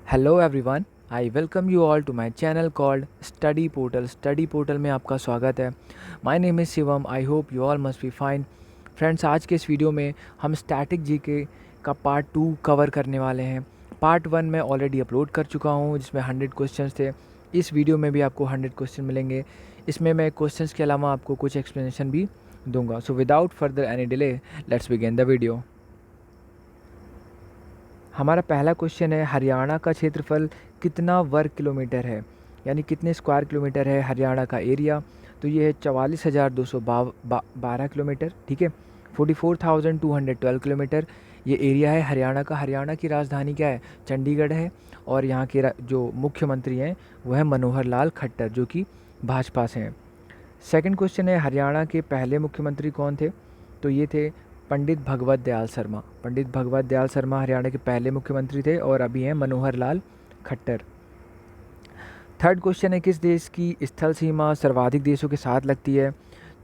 Hello everyone, I welcome you all to my channel called Study Portal. Study Portal में आपका स्वागत है। My name is Shivam. I hope you all must be fine. Friends, आज के इस video में हम स्टैटिक जीके का पार्ट 2 कवर करने वाले हैं। पार्ट 1 मैं ऑलरेडी अपलोड कर चुका हूँ, जिसमें 100 क्वेश्चंस थे। इस वीडियो में भी आपको 100 क्वेश्चन मिलेंगे। इसमें मैं क्वेश्चंस के अलावा आपको कुछ एक्सप्लेनेशन भी दूंगा। So without further any delay, let's begin the video. हमारा पहला क्वेश्चन है, हरियाणा का क्षेत्रफल कितना वर्ग किलोमीटर है, यानी कितने स्क्वायर किलोमीटर है हरियाणा का एरिया। तो ये है 44,212 किलोमीटर। ठीक है, 44,212 किलोमीटर ये एरिया है हरियाणा का। हरियाणा की राजधानी क्या है? चंडीगढ़ है। और यहाँ के जो मुख्यमंत्री हैं वो है मनोहर लाल खट्टर, जो कि भाजपा से हैं। सेकंड क्वेश्चन है, हरियाणा के पहले मुख्यमंत्री कौन थे? तो ये थे पंडित भगवत दयाल शर्मा। पंडित भगवत दयाल शर्मा हरियाणा के पहले मुख्यमंत्री थे और अभी हैं मनोहर लाल खट्टर। थर्ड क्वेश्चन है, किस देश की स्थल सीमा सर्वाधिक देशों के साथ लगती है?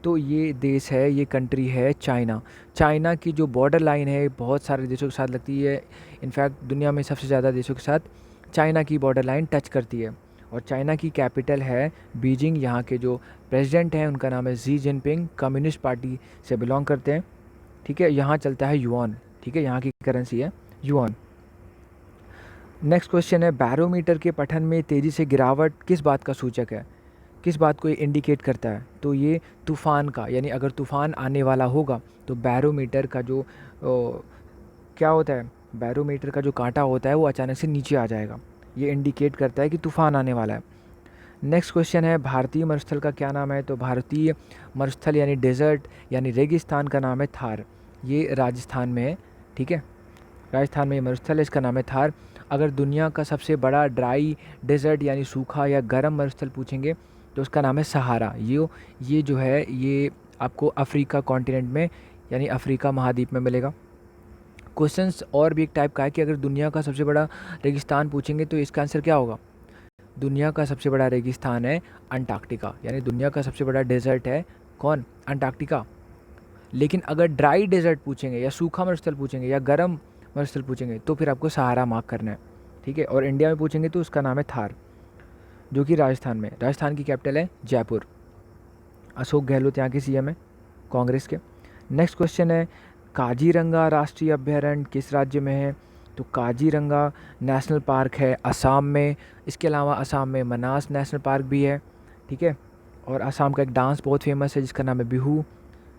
तो ये देश है, ये कंट्री है चाइना। चाइना की जो बॉर्डर लाइन है बहुत सारे देशों के साथ लगती है। इनफैक्ट दुनिया में सबसे ज़्यादा देशों के साथ चाइना की बॉर्डर लाइन टच करती है। और चाइना की कैपिटल है बीजिंग। यहाँ के जो प्रेसिडेंट हैं उनका नाम है जी जिनपिंग, कम्युनिस्ट पार्टी से बिलोंग करते हैं। ठीक है, यहाँ चलता है युआन। ठीक है, यहाँ की करेंसी है युआन। नेक्स्ट क्वेश्चन है, बैरोमीटर के पठन में तेज़ी से गिरावट किस बात का सूचक है? किस बात को ये इंडिकेट करता है? तो ये तूफ़ान का, यानी अगर तूफ़ान आने वाला होगा तो बैरोमीटर का जो क्या होता है, बैरोमीटर का जो कांटा होता है वो अचानक से नीचे आ जाएगा। ये इंडिकेट करता है कि तूफ़ान आने वाला है। नेक्स्ट क्वेश्चन है, भारतीय मरुस्थल का क्या नाम है? तो भारतीय मरुस्थल यानी डेजर्ट यानी रेगिस्तान का नाम है थार। ये राजस्थान में है। ठीक है, राजस्थान में ये मरुस्थल है, इसका नाम है थार। अगर दुनिया का सबसे बड़ा ड्राई डेजर्ट यानी सूखा या गर्म मरुस्थल पूछेंगे तो उसका नाम है सहारा। ये जो है ये आपको अफ्रीका कॉन्टिनेंट में यानी अफ्रीका महाद्वीप में मिलेगा। क्वेश्चंस और भी एक टाइप का है कि अगर दुनिया का सबसे बड़ा रेगिस्तान पूछेंगे तो इसका आंसर क्या होगा? दुनिया का सबसे बड़ा रेगिस्तान है अंटार्कटिका, यानी दुनिया का सबसे बड़ा डेजर्ट है कौन? अंटार्कटिका। लेकिन अगर ड्राई डेजर्ट पूछेंगे या सूखा मरुस्थल पूछेंगे या गर्म मरुस्थल पूछेंगे तो फिर आपको सहारा मार्क करना है। ठीक है, और इंडिया में पूछेंगे तो उसका नाम है थार, जो कि राजस्थान में। राजस्थान की कैपिटल है जयपुर। अशोक गहलोत यहाँ के सीएम है, कांग्रेस के। नेक्स्ट क्वेश्चन है, काजीरंगा राष्ट्रीय अभयारण्य किस राज्य में है? तो काजीरंगा नेशनल पार्क है असम में। इसके अलावा असम में मनास नेशनल पार्क भी है। ठीक है, और असम का एक डांस बहुत फेमस है जिसका नाम है बिहू।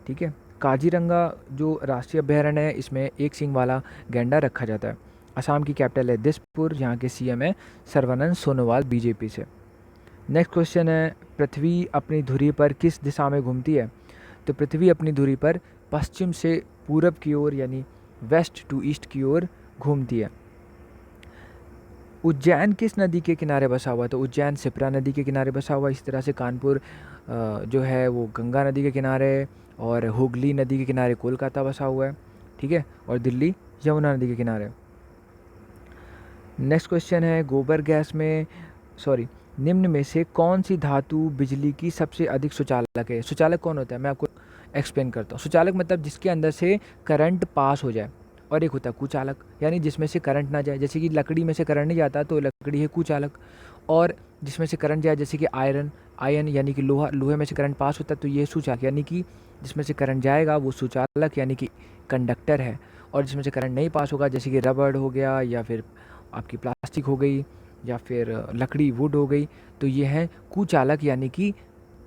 ठीक है, काजीरंगा जो राष्ट्रीय अभयारण्य है इसमें एक सींग वाला गैंडा रखा जाता है। असम की कैपिटल है दिसपुर। यहाँ के सीएम है सर्बानंद सोनोवाल, बीजेपी से। नेक्स्ट क्वेश्चन है, पृथ्वी अपनी धुरी पर किस दिशा में घूमती है? तो पृथ्वी अपनी धुरी पर पश्चिम से पूरब की ओर यानी वेस्ट टू ईस्ट की ओर घूमती है। उज्जैन किस नदी के किनारे बसा हुआ है? तो उज्जैन शिप्रा नदी के किनारे बसा हुआ है। इस तरह से कानपुर जो है वो गंगा नदी के किनारे, और हुगली नदी के किनारे कोलकाता बसा हुआ है। ठीक है, और दिल्ली यमुना नदी के किनारे। नेक्स्ट क्वेश्चन है, गोबर गैस में निम्न में से कौन सी धातु बिजली की सबसे अधिक सुचालक है? सुचालक कौन होता है, मैं आपको एक्सप्लेन करता हूँ। सुचालक मतलब जिसके अंदर से करंट पास हो जाए। और एक होता है कुचालक, यानी जिसमें से करंट ना जाए। जैसे कि लकड़ी में से करंट नहीं जाता तो लकड़ी है कुचालक। और जिसमें से करंट जाए, जैसे कि आयन यानी कि लोहा, लोहे में से करंट पास होता है तो ये सुचालक, यानी कि जिसमें से करंट जाएगा वो सुचालक यानी कि कंडक्टर है। और जिसमें से करंट नहीं पास होगा, जैसे कि रबड़ हो गया या फिर आपकी प्लास्टिक हो गई या फिर लकड़ी वुड हो गई, तो ये है कुचालक यानी कि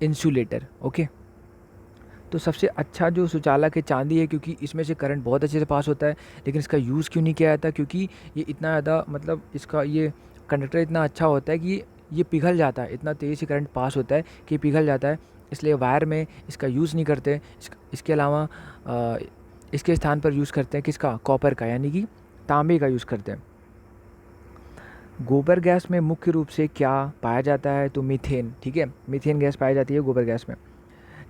इंसुलेटर। ओके, तो सबसे अच्छा जो सुचालक है चांदी है, क्योंकि इसमें से करंट बहुत अच्छे से पास होता है। लेकिन इसका यूज़ क्यों नहीं किया जाता? क्योंकि ये इतना ज़्यादा, मतलब इसका ये कंडक्टर इतना अच्छा होता है कि ये पिघल जाता है। इतना तेज़ी से करंट पास होता है कि पिघल जाता है, इसलिए वायर में इसका यूज़ नहीं करते। इसके अलावा इसके स्थान पर यूज़ करते हैं किसका? कॉपर का, यानी कि तांबे का यूज़ करते हैं। गोबर गैस में मुख्य रूप से क्या पाया जाता है? तो मीथेन। ठीक है, मीथेन गैस पाई जाती है गोबर गैस में।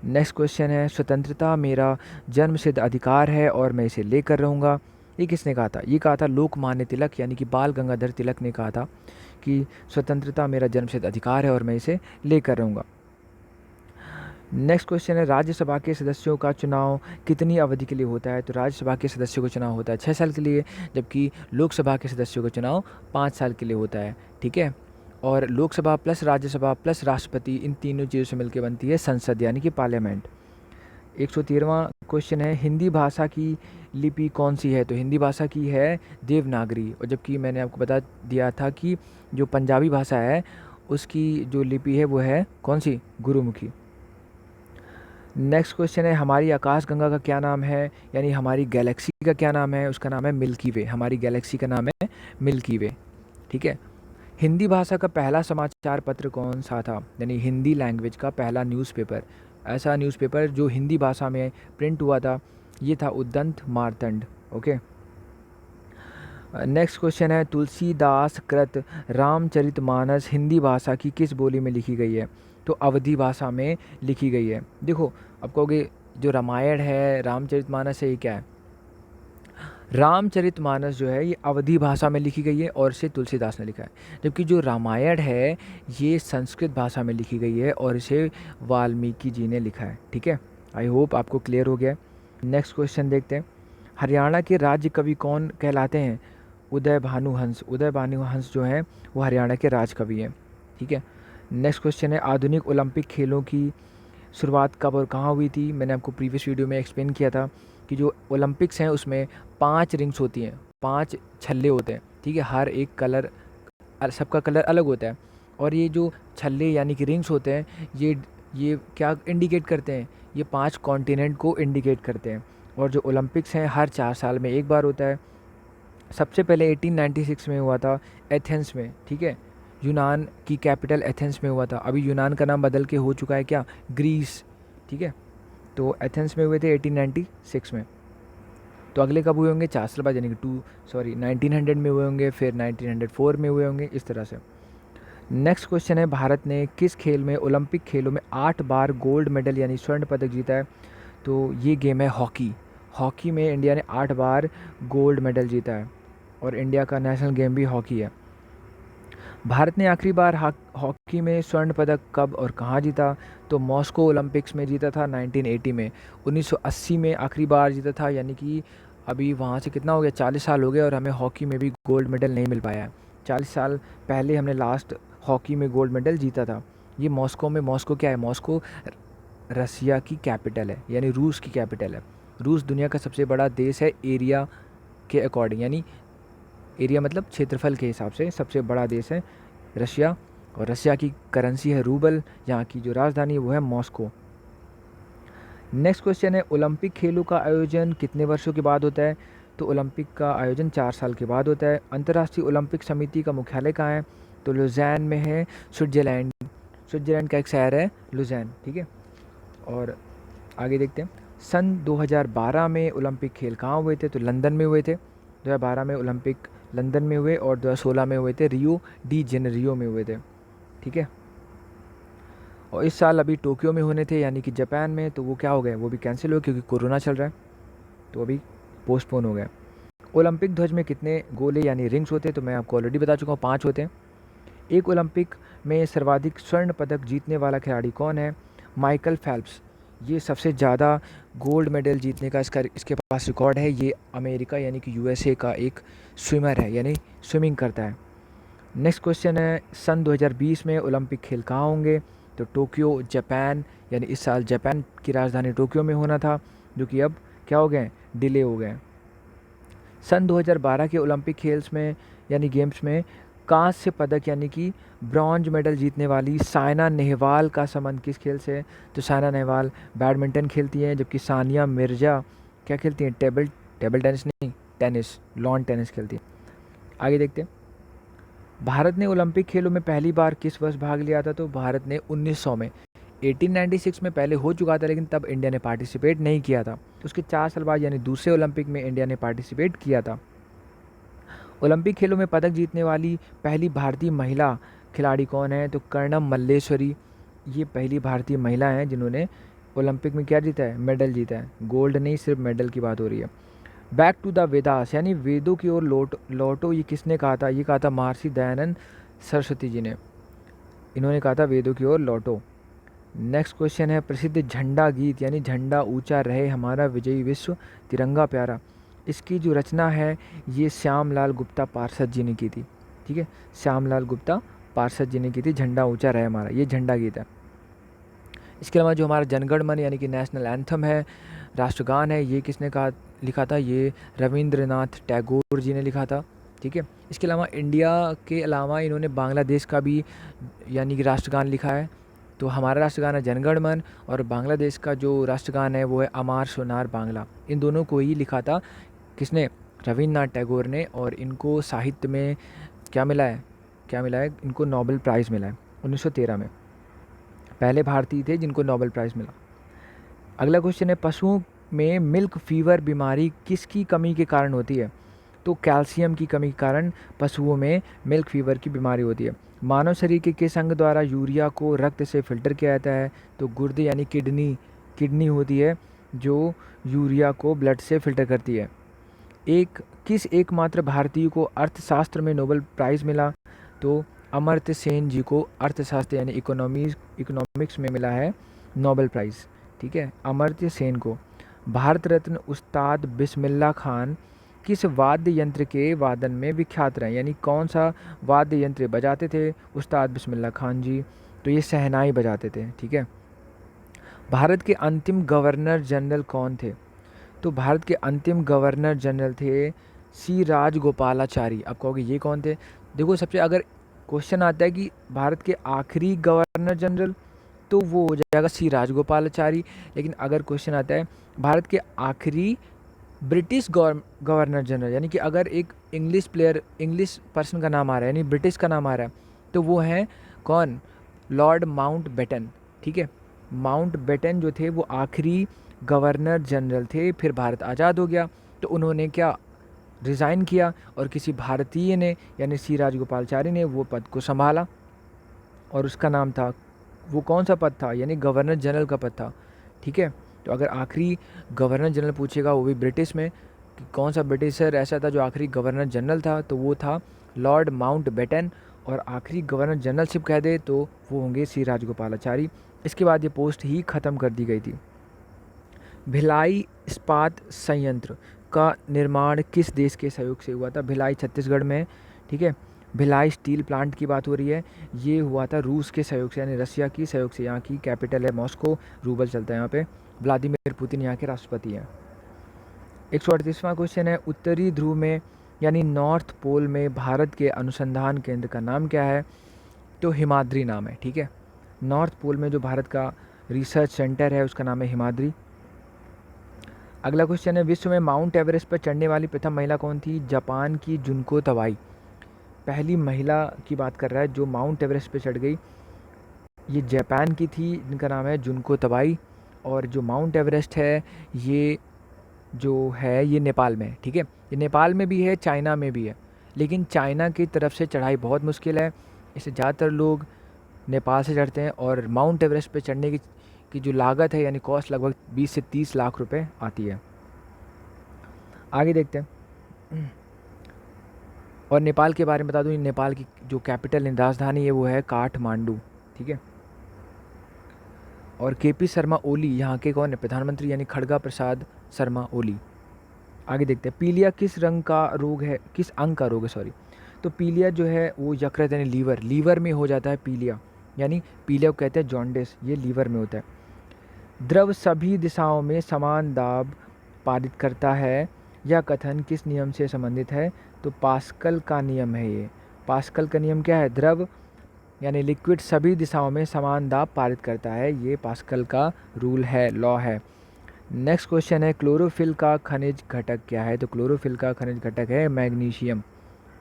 नेक्स्ट क्वेश्चन है, स्वतंत्रता मेरा जन्मसिद्ध अधिकार है और मैं इसे लेकर रहूँगा। ये किसने कहा था? ये कहा था लोकमान्य तिलक, यानी कि बाल गंगाधर तिलक ने कहा था कि स्वतंत्रता मेरा जन्मसिद्ध अधिकार है और मैं इसे लेकर रहूँगा। नेक्स्ट क्वेश्चन है, राज्यसभा के सदस्यों का चुनाव कितनी अवधि के लिए होता है? तो राज्यसभा के सदस्यों का चुनाव होता है 6 साल के लिए, जबकि लोकसभा के सदस्यों का चुनाव 5 साल के लिए होता है। ठीक है, और लोकसभा प्लस राज्यसभा प्लस राष्ट्रपति, इन तीनों चीज़ों से मिलकर बनती है संसद यानी कि पार्लियामेंट। 113वां क्वेश्चन है, हिंदी भाषा की लिपि कौन सी है? तो हिंदी भाषा की है देवनागरी, और जबकि मैंने आपको बता दिया था कि जो पंजाबी भाषा है उसकी जो लिपि है वो है कौन सी? गुरुमुखी। नेक्स्ट क्वेश्चन है, हमारी आकाशगंगा का क्या नाम है? यानी हमारी गैलेक्सी का क्या नाम है? उसका नाम है मिल्की वे। हमारी गैलेक्सी का नाम है मिल्की वे। ठीक है, हिंदी भाषा का पहला समाचार पत्र कौन सा था? यानी हिंदी लैंग्वेज का पहला न्यूज़पेपर, ऐसा न्यूज़पेपर जो हिंदी भाषा में प्रिंट हुआ था, ये था उद्दंत मार्तंड। ओके, नेक्स्ट क्वेश्चन है, तुलसीदास कृत रामचरितमानस हिंदी भाषा की किस बोली में लिखी गई है? तो अवधी भाषा में लिखी गई है। देखो, अब कहोगे जो रामायण है, रामचरितमानस है, ये क्या है? रामचरितमानस जो है ये अवधी भाषा में लिखी गई है और इसे तुलसीदास ने लिखा है, जबकि जो रामायण है ये संस्कृत भाषा में लिखी गई है और इसे वाल्मीकि जी ने लिखा है। ठीक है, आई होप आपको क्लियर हो गया। नेक्स्ट क्वेश्चन देखते हैं, हरियाणा के राज्य कवि कौन कहलाते हैं? उदय भानु हंस। उदय भानु हंस जो है वो हरियाणा के राज कवि हैं। ठीक है, नेक्स्ट क्वेश्चन है, आधुनिक ओलंपिक खेलों की शुरुआत कब और कहाँ हुई थी? मैंने आपको प्रीवियस वीडियो में एक्सप्लेन किया था कि जो ओलंपिक्स हैं उसमें 5 रिंग्स होती हैं, 5 छल्ले होते हैं। ठीक है, हर एक कलर, सबका कलर अलग होता है, और ये जो छल्ले यानी कि रिंग्स होते हैं ये क्या इंडिकेट करते हैं? ये 5 कॉन्टिनेंट को इंडिकेट करते हैं। और जो ओलंपिक्स हैं हर 4 साल में एक बार होता है। सबसे पहले 1896 में हुआ था एथेंस में। ठीक है, यूनान की कैपिटल एथेंस में हुआ था। अभी यूनान का नाम बदल के हो चुका है क्या? ग्रीस। ठीक है, तो एथेंस में हुए थे 1896 में। तो अगले कब हुए होंगे? 4 साल बाद, यानी कि 1900 में हुए होंगे, फिर 1904 में हुए होंगे, इस तरह से। नेक्स्ट क्वेश्चन है, भारत ने किस खेल में ओलंपिक खेलों में 8 बार गोल्ड मेडल यानी स्वर्ण पदक जीता है? तो ये गेम है हॉकी। हॉकी में इंडिया ने 8 बार गोल्ड मेडल जीता है और इंडिया का नेशनल गेम भी हॉकी है। भारत ने आखिरी बार हॉकी में स्वर्ण पदक कब और कहाँ जीता? तो मॉस्को ओलंपिक्स में जीता था 1980 में। 1980 में आखिरी बार जीता था, यानी कि अभी वहाँ से कितना हो गया? 40 साल हो गए और हमें हॉकी में भी गोल्ड मेडल नहीं मिल पाया है। 40 साल पहले हमने लास्ट हॉकी में गोल्ड मेडल जीता था। ये मॉस्को में, मॉस्को क्या है? मॉस्को रसिया की कैपिटल है, यानी रूस की कैपिटल है। रूस दुनिया का सबसे बड़ा देश है एरिया के अकॉर्डिंग, यानी एरिया मतलब क्षेत्रफल के हिसाब से सबसे बड़ा देश है रशिया, और रशिया की करेंसी है रूबल। यहाँ की जो राजधानी है वो है मॉस्को। नेक्स्ट क्वेश्चन है, ओलंपिक खेलों का आयोजन कितने वर्षों के बाद होता है? तो ओलंपिक का आयोजन 4 साल के बाद होता है। अंतर्राष्ट्रीय ओलंपिक समिति का मुख्यालय कहाँ है? तो लुज़ैन में है, स्विट्ज़रलैंड। स्विट्ज़रलैंड का एक शहर है लुज़ैन। ठीक है, और आगे देखते हैं, सन 2012 में ओलंपिक खेल कहाँ हुए थे? तो लंदन में हुए थे। 2012 में ओलंपिक लंदन में हुए और 2016 में हुए थे रियो डी जेनेरियो में हुए थे। ठीक है, और इस साल अभी टोक्यो में होने थे, यानी कि जापान में, तो वो क्या हो गए? वो भी कैंसिल हो, क्योंकि कोरोना चल रहा है, तो अभी पोस्टपोन हो गया। ओलंपिक ध्वज में कितने गोले यानी रिंग्स होते हैं? तो मैं आपको ऑलरेडी बता चुका हूँ, 5 होते हैं। एक ओलंपिक में सर्वाधिक स्वर्ण पदक जीतने वाला खिलाड़ी कौन है? Michael Phelps. ये सबसे ज़्यादा गोल्ड मेडल जीतने का इसके पास रिकॉर्ड है। ये अमेरिका यानी कि यूएसए का एक स्विमर है, यानी स्विमिंग करता है। नेक्स्ट क्वेश्चन है, सन 2020 में ओलंपिक खेल कहाँ होंगे? तो टोक्यो, जापान, यानी इस साल जापान की राजधानी टोक्यो में होना था, जो कि अब क्या हो गए? डिले हो गए। सन 2012 के ओलंपिक खेल्स में यानी गेम्स में कांस्य पदक यानी कि ब्रॉन्ज मेडल जीतने वाली साइना नेहवाल का संबंध किस खेल से है? तो साइना नेहवाल बैडमिंटन खेलती हैं, जबकि सानिया मिर्जा क्या खेलती हैं? टेबल टेनिस नहीं, टेनिस, लॉन टेनिस खेलती हैं। आगे देखते हैं, भारत ने ओलंपिक खेलों में पहली बार किस वर्ष भाग लिया था? तो भारत ने 1900 में। 1896 में पहले हो चुका था, लेकिन तब इंडिया ने पार्टिसिपेट नहीं किया था। उसके 4 साल बाद यानी दूसरे ओलंपिक में इंडिया ने पार्टिसिपेट किया था। ओलंपिक खेलों में पदक जीतने वाली पहली भारतीय महिला खिलाड़ी कौन है? तो कर्णम मल्लेश्वरी। ये पहली भारतीय महिला हैं जिन्होंने ओलंपिक में क्या जीता है? मेडल जीता है। गोल्ड नहीं, सिर्फ मेडल की बात हो रही है। बैक टू द वेदास यानी वेदों की ओर लौटो, ये किसने कहा था? ये कहा था महर्षि दयानंद सरस्वती जी ने। इन्होंने कहा था वेदों की ओर लौटो। नेक्स्ट क्वेश्चन है प्रसिद्ध झंडा गीत यानी झंडा ऊंचा रहे हमारा विजयी विश्व तिरंगा प्यारा, इसकी जो रचना है ये श्यामलाल गुप्ता पार्षद जी ने की थी। ठीक है, श्यामलाल गुप्ता पार्षद जी ने की थी झंडा ऊंचा रहे हमारा, ये झंडा गीत है। इसके अलावा जो हमारा जनगण मन यानी कि नेशनल एंथम है, राष्ट्रगान है, ये किसने कहा लिखा था, ये रविंद्रनाथ टैगोर जी ने लिखा था। ठीक है, इसके अलावा इंडिया के अलावा इन्होंने बांग्लादेश का भी यानी कि राष्ट्रगान लिखा है। तो हमारा राष्ट्रगान है जनगण मन और बांग्लादेश का जो राष्ट्रगान है वो है अमार सोनार बांग्ला। इन दोनों को ही लिखा था किसने, रविन्द्रनाथ टैगोर ने, और इनको साहित्य में क्या मिला है, इनको नोबेल प्राइज़ मिला है 1913 में। पहले भारतीय थे जिनको नोबेल प्राइज़ मिला। अगला क्वेश्चन है पशुओं में मिल्क फीवर बीमारी किसकी कमी के कारण होती है। तो कैल्शियम की कमी के कारण पशुओं में मिल्क फीवर की बीमारी होती है। मानव शरीर के किस अंग द्वारा यूरिया को रक्त से फिल्टर किया जाता है। तो गुर्दे यानी किडनी होती है जो यूरिया को ब्लड से फिल्टर करती है। किस एकमात्र भारतीय को अर्थशास्त्र में नोबेल प्राइज़ मिला। तो अमर्त्य सेन जी को अर्थशास्त्र यानी इकोनॉमिक्स में मिला है नोबेल प्राइज़। ठीक है, अमर्त्य सेन को। भारत रत्न उस्ताद बिस्मिल्लाह खान किस वाद्य यंत्र के वादन में विख्यात रहे, यानी कौन सा वाद्य यंत्र बजाते थे उस्ताद बिस्मिल्लाह खान जी। तो ये शहनाई बजाते थे। ठीक है, भारत के अंतिम गवर्नर जनरल कौन थे। तो भारत के अंतिम गवर्नर जनरल थे सी राजगोपालाचारी। आप कहोगे ये कौन थे। देखो, सबसे अगर क्वेश्चन आता है कि भारत के आखिरी गवर्नर जनरल तो वो हो जाएगा सी राजगोपालाचारी। लेकिन अगर क्वेश्चन आता है भारत के आखिरी ब्रिटिश गवर्नर जनरल, यानी कि अगर एक इंग्लिश पर्सन का नाम आ रहा है यानी ब्रिटिश का नाम आ रहा है तो वो हैं कौन, लॉर्ड माउंट बेटन। ठीक है, माउंट बेटन जो थे वो आखिरी गवर्नर जनरल थे। फिर भारत आज़ाद हो गया तो उन्होंने क्या, रिज़ाइन किया और किसी भारतीय ने यानी सी राजगोपालाचारी ने वो पद को संभाला और उसका नाम था, वो कौन सा पद था, यानी गवर्नर जनरल का पद था। ठीक है, तो अगर आखिरी गवर्नर जनरल पूछेगा वो भी ब्रिटिश में कि कौन सा ब्रिटिशर ऐसा था जो आखिरी गवर्नर जनरल था, तो वो था लॉर्ड माउंट बेटन। और आखिरी गवर्नर जनरलशिप कह दे तो वो होंगे सी राजगोपालाचारी। इसके बाद ये पोस्ट ही ख़त्म कर दी गई थी। भिलाई इस्पात संयंत्र का निर्माण किस देश के सहयोग से हुआ था। भिलाई छत्तीसगढ़ में। ठीक है, भिलाई स्टील प्लांट की बात हो रही है, ये हुआ था रूस के सहयोग से यानी रसिया की सहयोग से। यहाँ की कैपिटल है मॉस्को, रूबल चलता है यहाँ पे। व्लादिमीर पुतिन यहाँ के राष्ट्रपति हैं। 138वां क्वेश्चन है उत्तरी ध्रुव में यानी नॉर्थ पोल में भारत के अनुसंधान केंद्र का नाम क्या है। तो हिमाद्री नाम है। ठीक है, नॉर्थ पोल में जो भारत का रिसर्च सेंटर है उसका नाम है हिमाद्री। अगला क्वेश्चन है विश्व में माउंट एवरेस्ट पर चढ़ने वाली प्रथम महिला कौन थी। जापान की जुनको तवाई पहली महिला की बात कर रहा है जो माउंट एवरेस्ट पर चढ़ गई, ये जापान की थी जिनका नाम है जुनको तवाई। और जो माउंट एवरेस्ट है ये जो है ये नेपाल में है। ठीक है, ये नेपाल में भी है, चाइना में भी है, लेकिन चाइना की तरफ से चढ़ाई बहुत मुश्किल है, इसे ज़्यादातर लोग नेपाल से चढ़ते हैं। और माउंट एवरेस्ट पे चढ़ने की जो लागत है यानी कॉस्ट लगभग 20 से 30 लाख रुपए आती है। आगे देखते हैं। और नेपाल के बारे में बता दूँ, नेपाल की जो कैपिटल राजधानी है वो है काठमांडू। ठीक है, और केपी शर्मा ओली यहाँ के कौन है, प्रधानमंत्री यानी खड़गा प्रसाद शर्मा ओली। आगे देखते हैं पीलिया किस रंग का रोग है, किस अंग का रोग है सॉरी। तो पीलिया जो है वो यकृत यानी लीवर में हो जाता है पीलिया, यानी पीलिया को कहते हैं जॉन्डिस, ये लीवर में होता है। द्रव सभी दिशाओं में समान दाब पारित करता है, यह कथन किस नियम से संबंधित है। तो पास्कल का नियम है ये। पास्कल का नियम क्या है, द्रव यानी लिक्विड सभी दिशाओं में समान दाब पारित करता है, ये पास्कल का रूल है, लॉ है। नेक्स्ट क्वेश्चन है क्लोरोफिल का खनिज घटक क्या है। तो क्लोरोफिल का खनिज घटक है मैग्नीशियम।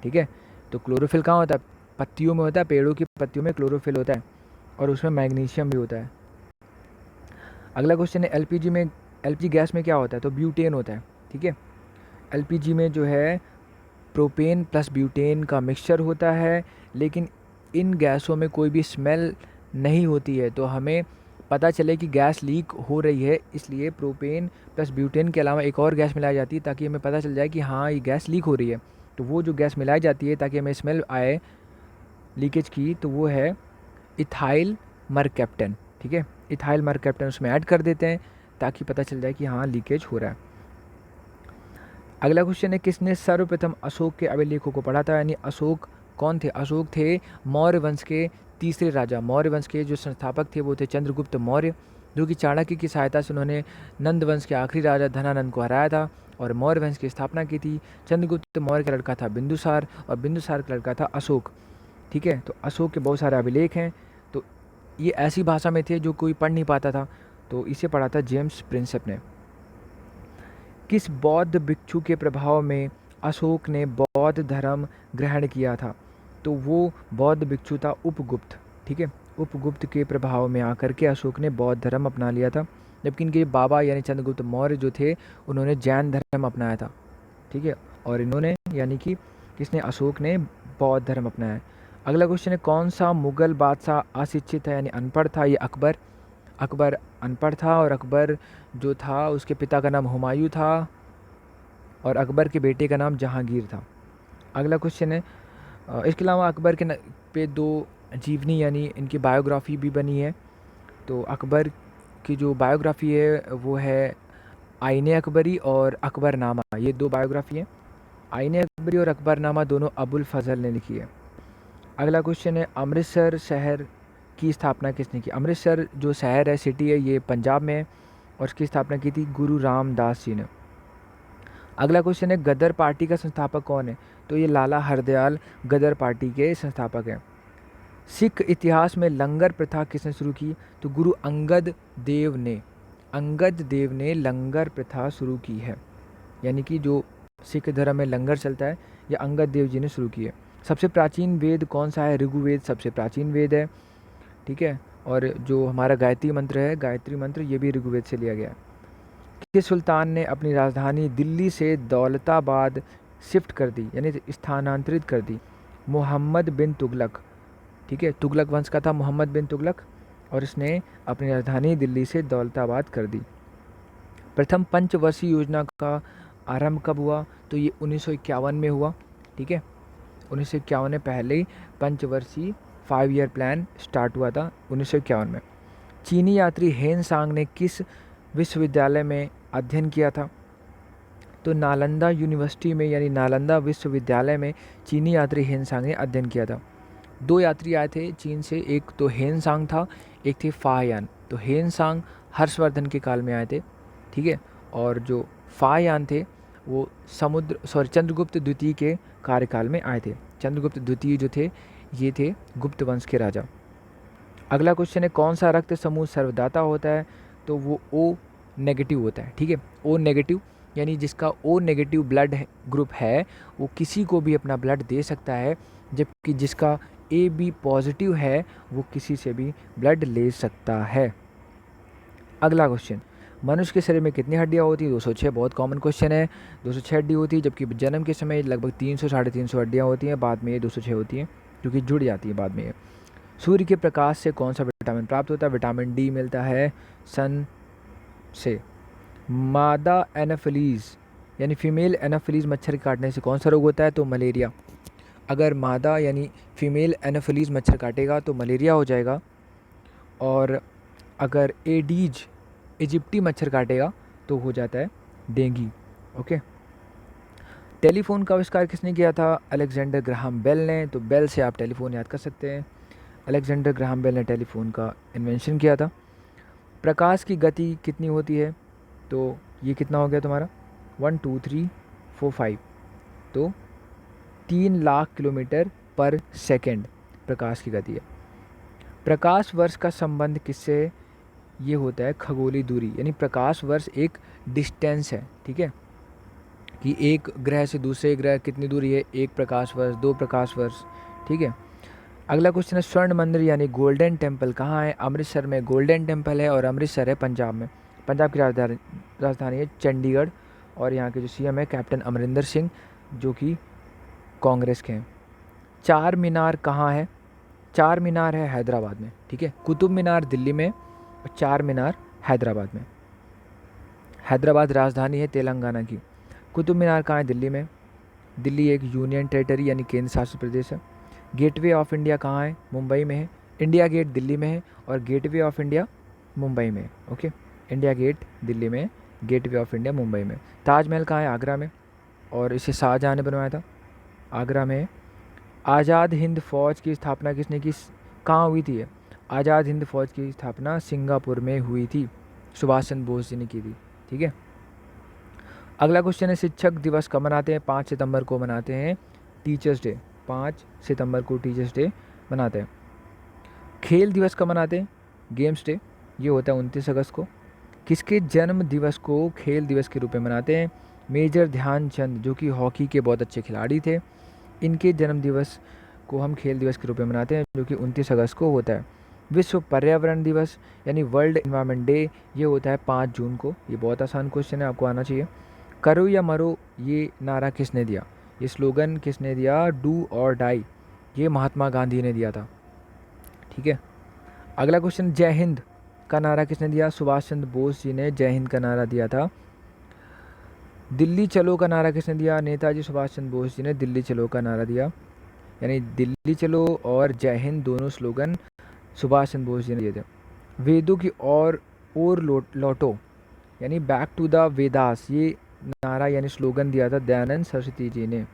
ठीक है, तो क्लोरोफिल कहाँ होता है, पत्तियों में होता है, पेड़ों की पत्तियों में क्लोरोफिल होता है और उसमें मैग्नीशियम भी होता है। अगला क्वेश्चन है एलपीजी गैस में क्या होता है। तो ब्यूटेन होता है। ठीक है, एलपीजी में जो है प्रोपेन प्लस ब्यूटेन का मिक्सचर होता है, लेकिन इन गैसों में कोई भी स्मेल नहीं होती है। तो हमें पता चले कि गैस लीक हो रही है, इसलिए प्रोपेन प्लस ब्यूटेन के अलावा एक और गैस मिलाई जाती है ताकि हमें पता चल जाए कि हाँ ये गैस लीक हो रही है। तो वो जो गैस मिलाई जाती है ताकि हमें स्मेल आए लीकेज की, तो वो है इथाइल मरकैप्टन। ठीक है, इथाइल मरकैप्टन उसमें ऐड कर देते हैं ताकि पता चल जाए कि हाँ लीकेज हो रहा है। अगला क्वेश्चन है, किसने सर्वप्रथम अशोक के अभिलेखों को पढ़ा था? यानी अशोक कौन थे? अशोक थे मौर्य वंश के तीसरे राजा। मौर्य वंश के जो संस्थापक थे वो थे चंद्रगुप्त मौर्य, जो कि चाणक्य की सहायता से उन्होंने नंद वंश के आखिरी राजा धनानंद को हराया था और मौर्य वंश की स्थापना की थी। चंद्रगुप्त मौर्य का लड़का था बिंदुसार और बिंदुसार का लड़का था अशोक। ठीक है, तो अशोक के बहुत सारे अभिलेख हैं। तो ये ऐसी भाषा में थे जो कोई पढ़ नहीं पाता था, तो इसे पढ़ा था जेम्स प्रिंसेप ने। किस बौद्ध भिक्षु के प्रभाव में अशोक ने बौद्ध धर्म ग्रहण किया था? तो वो बौद्ध भिक्षु था उपगुप्त। ठीक है, उपगुप्त के प्रभाव में आकर के अशोक ने बौद्ध धर्म अपना लिया था, जबकि इनके बाबा यानी चंद्रगुप्त मौर्य जो थे उन्होंने जैन धर्म अपनाया था। ठीक है, और इन्होंने यानी कि किसने? अशोक ने बौद्ध धर्म अपनाया है। अगला क्वेश्चन है, कौन सा मुगल बादशाह अशिक्षित है यानी अनपढ़ था? ये अकबर। अकबर अनपढ़ था और अकबर जो था उसके पिता का नाम हुमायूं था और अकबर के बेटे का नाम जहांगीर था। अगला क्वेश्चन है, इसके अलावा अकबर के पे 2 जीवनी यानी इनकी बायोग्राफी भी बनी है। तो अकबर की जो बायोग्राफी है वो है आईने अकबरी और अकबरनामा, ये 2 बायोग्राफी हैं। आईने अकबरी और अकबरनामा दोनों अबुल फजल ने लिखी है। अगला क्वेश्चन है, अमृतसर शहर की स्थापना किसने की? अमृतसर जो शहर है, सिटी है, ये पंजाब में है और इसकी स्थापना की थी गुरु रामदास जी ने। अगला क्वेश्चन है, गदर पार्टी का संस्थापक कौन है? तो ये लाला हरदयाल गदर पार्टी के संस्थापक हैं। सिख इतिहास में लंगर प्रथा किसने शुरू की? तो गुरु अंगद देव ने। अंगद देव ने लंगर प्रथा शुरू की है, यानी कि जो सिख धर्म में लंगर चलता है ये अंगद देव जी ने शुरू की है। सबसे प्राचीन वेद कौन सा है? ऋग्वेद सबसे प्राचीन वेद है। ठीक है, और जो हमारा गायत्री मंत्र है, गायत्री मंत्र, ये भी ऋग्वेद से लिया गया है। किस सुल्तान ने अपनी राजधानी दिल्ली से दौलताबाद शिफ्ट कर दी यानी स्थानांतरित कर दी? मोहम्मद बिन तुगलक। ठीक है, तुगलक वंश का था मोहम्मद बिन तुगलक और इसने अपनी राजधानी दिल्ली से दौलताबाद कर दी। प्रथम पंचवर्षीय योजना का आरंभ कब हुआ? तो ये 1951 में हुआ। ठीक है, 1951 में पहले ही पंचवर्षीय 5 ईयर प्लान स्टार्ट हुआ था 1951 में। चीनी यात्री हेन सांग ने किस विश्वविद्यालय में अध्ययन किया था? तो नालंदा यूनिवर्सिटी में यानी नालंदा विश्वविद्यालय में चीनी यात्री हेन सांग ने अध्ययन किया था। 2 यात्री आए थे चीन से, एक तो हेन सांग था, एक थे फाहयान। तो हेन सांग हर्षवर्धन के काल में आए थे। ठीक है, और जो फाहयान थे वो चंद्रगुप्त द्वितीय के कार्यकाल में आए थे। चंद्रगुप्त द्वितीय जो थे ये थे गुप्त वंश के राजा। अगला क्वेश्चन है, कौन सा रक्त समूह सर्वदाता होता है? तो वो ओ नेगेटिव होता है। ठीक है, ओ नेगेटिव यानी जिसका ओ नेगेटिव ब्लड ग्रुप है वो किसी को भी अपना ब्लड दे सकता है, जबकि जिसका ए बी पॉजिटिव है वो किसी से भी ब्लड ले सकता है। अगला क्वेश्चन, मनुष्य के शरीर में कितनी हड्डियाँ होती हैं? 206। बहुत कॉमन क्वेश्चन है। 206 हड्डी होती है, जबकि जन्म के समय लगभग 300 साढ़े 300 हड्डियाँ होती हैं, बाद में ये 206 होती हैं क्योंकि जुड़ जाती है बाद में ये। सूर्य के प्रकाश से कौन सा विटामिन प्राप्त होता है? विटामिन डी मिलता है सन से। मादा एनाफिलीज यानी फीमेल एनाफिलीज मच्छर काटने से कौन सा रोग होता है? तो मलेरिया। अगर मादा यानी फीमेल एनाफिलीज मच्छर काटेगा तो मलेरिया हो जाएगा, और अगर एडीज इजिप्टी मच्छर काटेगा तो हो जाता है डेंगू। ओके, टेलीफोन का आविष्कार किसने किया था? अलेक्जेंडर ग्राहम बेल ने। तो बेल से आप टेलीफोन याद कर सकते हैं। अलेक्जेंडर ग्राहम बेल ने टेलीफोन का इन्वेंशन किया था। प्रकाश की गति कितनी होती है? तो ये कितना हो गया तुम्हारा 1 2 3 4 5, तो 3 लाख किलोमीटर पर सेकंड प्रकाश की गति है। प्रकाश वर्ष का संबंध किससे ये होता है? खगोलीय दूरी यानी प्रकाश वर्ष एक डिस्टेंस है। ठीक है, कि एक ग्रह से दूसरे ग्रह कितनी दूरी है? 1 प्रकाश वर्ष, 2 प्रकाश वर्ष। ठीक है, अगला क्वेश्चन है, स्वर्ण मंदिर यानी गोल्डन टेम्पल कहाँ है? अमृतसर में गोल्डन टेम्पल है और अमृतसर है पंजाब में। पंजाब की राजधानी है चंडीगढ़ और यहाँ के जो सीएम है कैप्टन अमरिंदर सिंह जो कि कांग्रेस के हैं। चार मीनार कहाँ है? चार मीनार है हैदराबाद में। ठीक है, कुतुब मीनार दिल्ली में और चार मीनार हैदराबाद में। हैदराबाद राजधानी है तेलंगाना की। कुतुब मीनार कहाँ है? दिल्ली में। दिल्ली एक यूनियन टेरिटरी यानी केंद्र शासित प्रदेश है। गेटवे ऑफ इंडिया कहाँ है? मुंबई में है। इंडिया गेट दिल्ली में है और गेटवे ऑफ इंडिया मुंबई में। ओके, इंडिया गेट दिल्ली में, गेटवे ऑफ इंडिया मुंबई में। ताजमहल कहाँ है? आगरा में, और इसे शाहजहाँ ने बनवाया था, आगरा में। आज़ाद हिंद फ़ौज की स्थापना किसने की? कहाँ हुई थी ये? आज़ाद हिंद फ़ौज की स्थापना सिंगापुर में हुई थी, सुभाष चंद्र बोस जी ने की थी। ठीक है, अगला क्वेश्चन है, शिक्षक दिवस कब मनाते हैं? 5 सितंबर को मनाते हैं, टीचर्स डे। 5 सितंबर को टीचर्स डे मनाते हैं। खेल दिवस कब मनाते हैं? गेम्स डे, ये होता है 29 अगस्त को। किसके जन्म दिवस को खेल दिवस के रूप में मनाते हैं? मेजर ध्यानचंद, जो कि हॉकी के बहुत अच्छे खिलाड़ी थे, इनके जन्म दिवस को हम खेल दिवस के रूप में मनाते हैं, जो कि 29 अगस्त को होता है। विश्व पर्यावरण दिवस यानी वर्ल्ड एनवायरनमेंट डे, ये होता है 5 जून को। ये बहुत आसान क्वेश्चन है, आपको आना चाहिए। करो या मरो, ये नारा किसने दिया? ये स्लोगन किसने दिया? डू और डाई, ये महात्मा गांधी ने दिया था। ठीक है, अगला क्वेश्चन, जय हिंद का नारा किसने दिया? सुभाष चंद्र बोस जी ने जय हिंद का नारा दिया था। दिल्ली चलो का नारा किसने दिया? नेताजी सुभाष चंद्र बोस जी ने दिल्ली चलो का नारा दिया। यानी दिल्ली चलो और जय हिंद दोनों स्लोगन सुभाष चंद्र बोस जी ने दिए थे। वेदों की और लौटो यानी बैक टू द वेदास, ये नारा यानी स्लोगन दिया था दयानंद सरस्वती जी ने।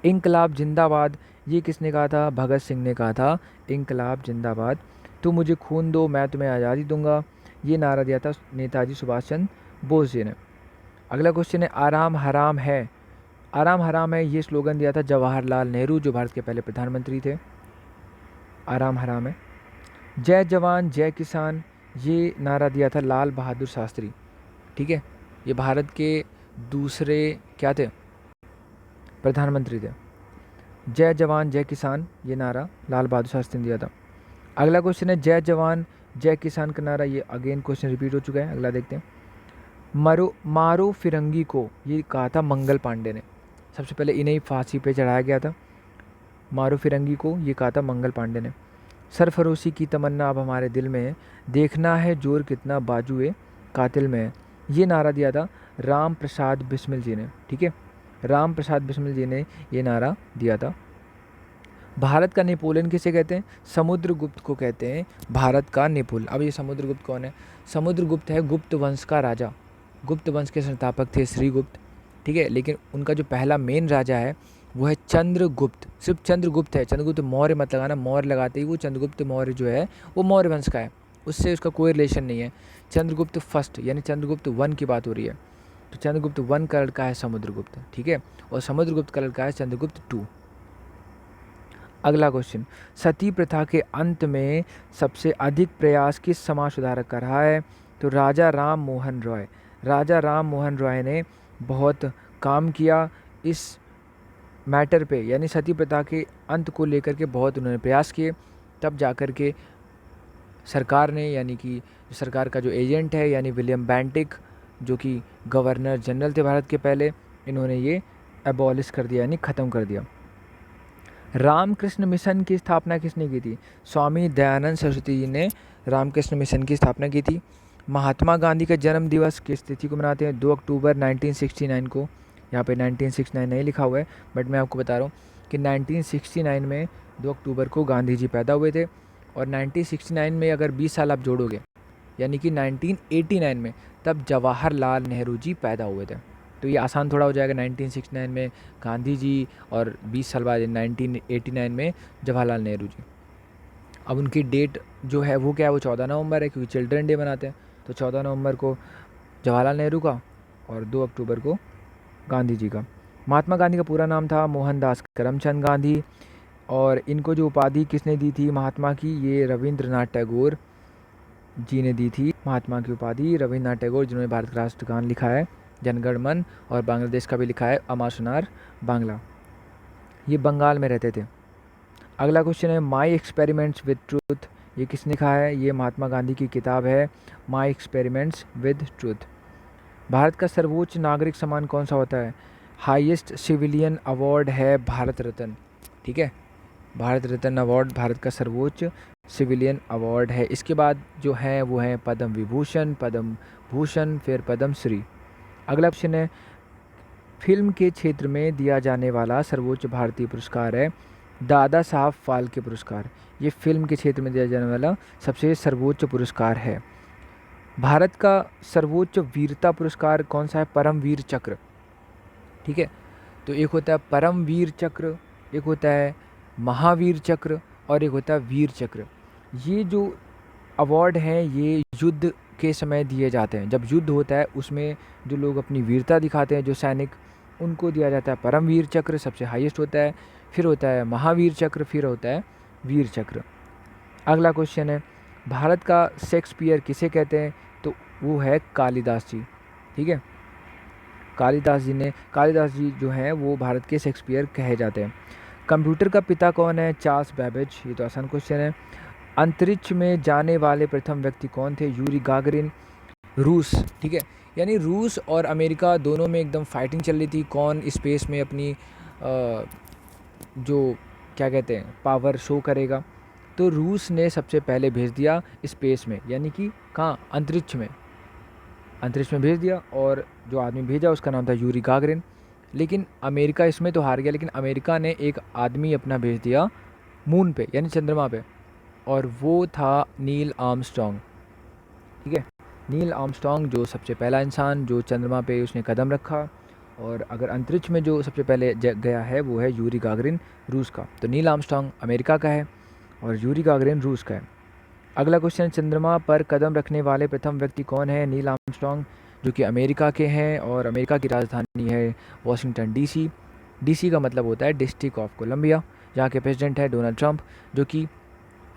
इंकलाब जिंदाबाद, ये किसने कहा था? भगत सिंह ने कहा था इंकलाब जिंदाबाद। तुम मुझे खून दो मैं तुम्हें आज़ादी दूंगा, ये नारा दिया था नेताजी सुभाष चंद्र बोस जी ने। अगला क्वेश्चन है, आराम हराम है, आराम हराम है, ये स्लोगन दिया था जवाहरलाल नेहरू, जो भारत के पहले प्रधानमंत्री थे। आराम हराम है। जय जवान जय किसान, ये नारा दिया था लाल बहादुर शास्त्री। ठीक है, ये भारत के दूसरे क्या थे? प्रधानमंत्री थे। जय जवान जय किसान, ये नारा लाल बहादुर शास्त्री ने दिया था। अगला क्वेश्चन है, जय जवान जय किसान का नारा, ये अगेन क्वेश्चन रिपीट हो चुका है। अगला देखते हैं, मारो फिरंगी को, ये कहा था मंगल पांडे ने। सबसे पहले इन्हें फांसी पे चढ़ाया गया था। मारो फिरंगी को, ये कहा था मंगल पांडे ने। सरफरोशी की तमन्ना अब हमारे दिल में है, देखना है जोर कितना बाजुए कातिल में है, ये नारा दिया था राम प्रसाद बिस्मिल जी ने। ठीक है, राम प्रसाद बिस्मिल जी ने ये नारा दिया था। भारत का नेपोलियन किसे कहते हैं? समुद्रगुप्त को कहते हैं भारत का नेपोलियन। अब ये समुद्रगुप्त कौन है? समुद्रगुप्त है गुप्त वंश का राजा, गुप्त वंश के संस्थापक थे श्रीगुप्त। ठीक है, लेकिन उनका जो पहला मेन राजा है वो है चंद्रगुप्त। सिर्फ चंद्रगुप्त है, चंद्रगुप्त मौर्य मत लगाना, मौर्य लगाते ही वो चंद्रगुप्त मौर्य जो है वो मौर्य वंश का है, उससे उसका कोई रिलेशन नहीं है। चंद्रगुप्त फर्स्ट यानी चंद्रगुप्त वन की बात हो रही है, तो चंद्रगुप्त वन का लड़का है समुद्रगुप्त। ठीक है, और समुद्रगुप्त का लड़का है चंद्रगुप्त टू। अगला क्वेश्चन, सती प्रथा के अंत में सबसे अधिक प्रयास किस समाज सुधारक का रहा है? तो राजा राम मोहन रॉय। राजा राम मोहन रॉय ने बहुत काम किया इस मैटर पे, यानी सती प्रथा के अंत को लेकर के बहुत उन्होंने प्रयास किए, तब जाकर के सरकार ने, यानी कि सरकार का जो एजेंट है यानी विलियम बेंटिक, जो कि गवर्नर जनरल थे भारत के पहले, इन्होंने ये एबॉलिश कर दिया यानी ख़त्म कर दिया। रामकृष्ण मिशन की स्थापना किसने की थी? स्वामी दयानंद सरस्वती जी ने रामकृष्ण मिशन की स्थापना की थी। महात्मा गांधी का जन्म दिवस किस तिथि को मनाते हैं? 2 अक्टूबर 1969 को। यहाँ पे 1969 नहीं लिखा हुआ है, बट मैं आपको बता रहा हूँ कि 1969 में 2 अक्टूबर को गांधी जी पैदा हुए थे। और 1969 में अगर 20 साल आप जोड़ोगे यानी कि 1989 में, तब जवाहरलाल नेहरू जी पैदा हुए थे। तो ये आसान थोड़ा हो जाएगा, 1969 में गांधी जी और 20 साल बाद 1989 में जवाहरलाल नेहरू जी। अब उनकी डेट जो है वो क्या है? वो 14 नवंबर है, क्योंकि चिल्ड्रन डे मनाते हैं। तो 14 नवंबर को जवाहरलाल नेहरू का और 2 अक्टूबर को गांधी जी का। महात्मा गांधी का पूरा नाम था मोहनदास करमचंद गांधी, और इनको जो उपाधि किसने दी थी महात्मा की? ये रविंद्रनाथ टैगोर जी ने दी थी महात्मा की उपाधि, रविंद्रनाथ टैगोर, जिन्होंने भारत का राष्ट्रगान लिखा है जनगण मन, और बांग्लादेश का भी लिखा है अमर सोनार बांग्ला। ये बंगाल में रहते थे। अगला क्वेश्चन है, माई एक्सपेरिमेंट्स विद ट्रूथ, ये किसने लिखा है? ये महात्मा गांधी की किताब है my experiments with truth. Bharat का सर्वोच्च नागरिक सम्मान कौन सा होता है? हाईएस्ट सिविलियन अवार्ड है भारत रत्न। ठीक है, भारत रत्न अवार्ड भारत का सर्वोच्च सिविलियन अवार्ड है। इसके बाद जो है वो है पद्म विभूषण, पद्म भूषण, फिर पद्म श्री। अगला क्वेश्चन है, फिल्म के क्षेत्र में दिया जाने वाला सर्वोच्च भारतीय पुरस्कार है दादा साहब फाल्के पुरस्कार, ये फ़िल्म के क्षेत्र में दिया जाने वाला सबसे सर्वोच्च पुरस्कार है। भारत का सर्वोच्च वीरता पुरस्कार कौन सा है? परमवीर चक्र। ठीक है, तो एक होता है परमवीर चक्र, एक होता है महावीर चक्र और एक होता है वीर चक्र। ये जो अवार्ड हैं ये युद्ध के समय दिए जाते हैं। जब युद्ध होता है उसमें जो लोग अपनी वीरता दिखाते हैं, जो सैनिक, उनको दिया जाता है परमवीर चक्र, सबसे हाईएस्ट होता है। फिर होता है महावीर चक्र, फिर होता है वीर चक्र। अगला क्वेश्चन है, भारत का शेक्सपियर किसे कहते हैं? तो वो है कालिदास जी। ठीक है, कालिदास जी जो हैं वो भारत के शेक्सपियर कहे जाते हैं। कंप्यूटर का पिता कौन है? Charles Babbage. ये तो आसान क्वेश्चन है। अंतरिक्ष में जाने वाले प्रथम व्यक्ति कौन थे? यूरी गागरिन, रूस। ठीक है, यानी रूस और अमेरिका दोनों में एकदम फाइटिंग चल रही थी, कौन स्पेस में अपनी जो क्या कहते हैं पावर शो करेगा। तो रूस ने सबसे पहले भेज दिया स्पेस में, यानी कि कहाँ? अंतरिक्ष में। अंतरिक्ष में भेज दिया और जो आदमी भेजा उसका नाम था यूरी गागरिन। लेकिन अमेरिका इसमें तो हार गया, लेकिन अमेरिका ने एक आदमी अपना भेज दिया मून पे, यानी चंद्रमा पे, और वो था नील आर्मस्ट्रॉन्ग। ठीक है, नील आर्मस्ट्रॉन्ग जो सबसे पहला इंसान जो चंद्रमा पे उसने कदम रखा। और अगर अंतरिक्ष में जो सबसे पहले गया है वो है यूरी गागरिन, रूस का। तो नील आर्मस्ट्रॉन्ग अमेरिका का है और यूरी गागरिन रूस का है। अगला क्वेश्चन, चंद्रमा पर कदम रखने वाले प्रथम व्यक्ति कौन है? नील आर्मस्ट्रॉन्ग, जो कि अमेरिका के हैं और अमेरिका की राजधानी है वाशिंगटन डीसी। डीसी का मतलब होता है डिस्ट्रिक्ट ऑफ कोलंबिया। यहाँ के प्रेसिडेंट है डोनाल्ड ट्रंप, जो कि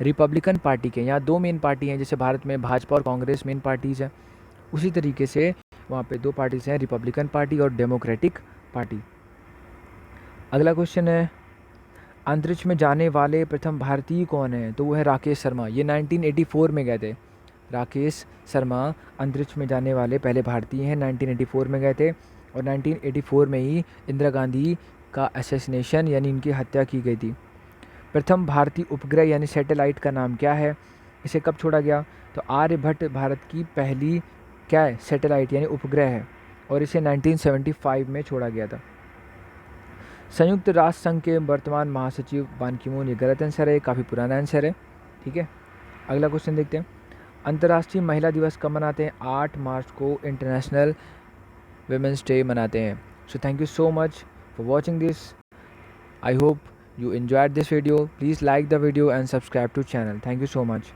रिपब्लिकन पार्टी के। यहाँ दो मेन पार्टी हैं, जैसे भारत में भाजपा और कांग्रेस मेन पार्टीज़ हैं, उसी तरीके से वहाँ पे दो पार्टीज़ हैं, रिपब्लिकन पार्टी और डेमोक्रेटिक पार्टी। अगला क्वेश्चन है, अंतरिक्ष में जाने वाले प्रथम भारतीय कौन है? तो वो है राकेश शर्मा। ये 1984 में गए थे। राकेश शर्मा अंतरिक्ष में जाने वाले पहले भारतीय हैं, 1984 में गए थे। और 1984 में ही इंदिरा गांधी का असैसिनेशन यानी इनकी हत्या की गई थी। प्रथम भारतीय उपग्रह यानी सैटेलाइट का नाम क्या है? इसे कब छोड़ा गया? तो आर्यभट्ट भारत की पहली क्या है? सैटेलाइट यानी उपग्रह है, और इसे 1975 में छोड़ा गया था। संयुक्त राष्ट्र संघ के वर्तमान महासचिव बान की मून, ये गलत आंसर है, काफ़ी पुराना आंसर है। ठीक है, अगला क्वेश्चन देखते हैं, अंतर्राष्ट्रीय महिला दिवस कब मनाते हैं? 8 मार्च को इंटरनेशनल वुमेंस डे मनाते हैं। So thank you so much for watching this. I hope you enjoyed this video. Please like the video and subscribe to channel. Thank you so much.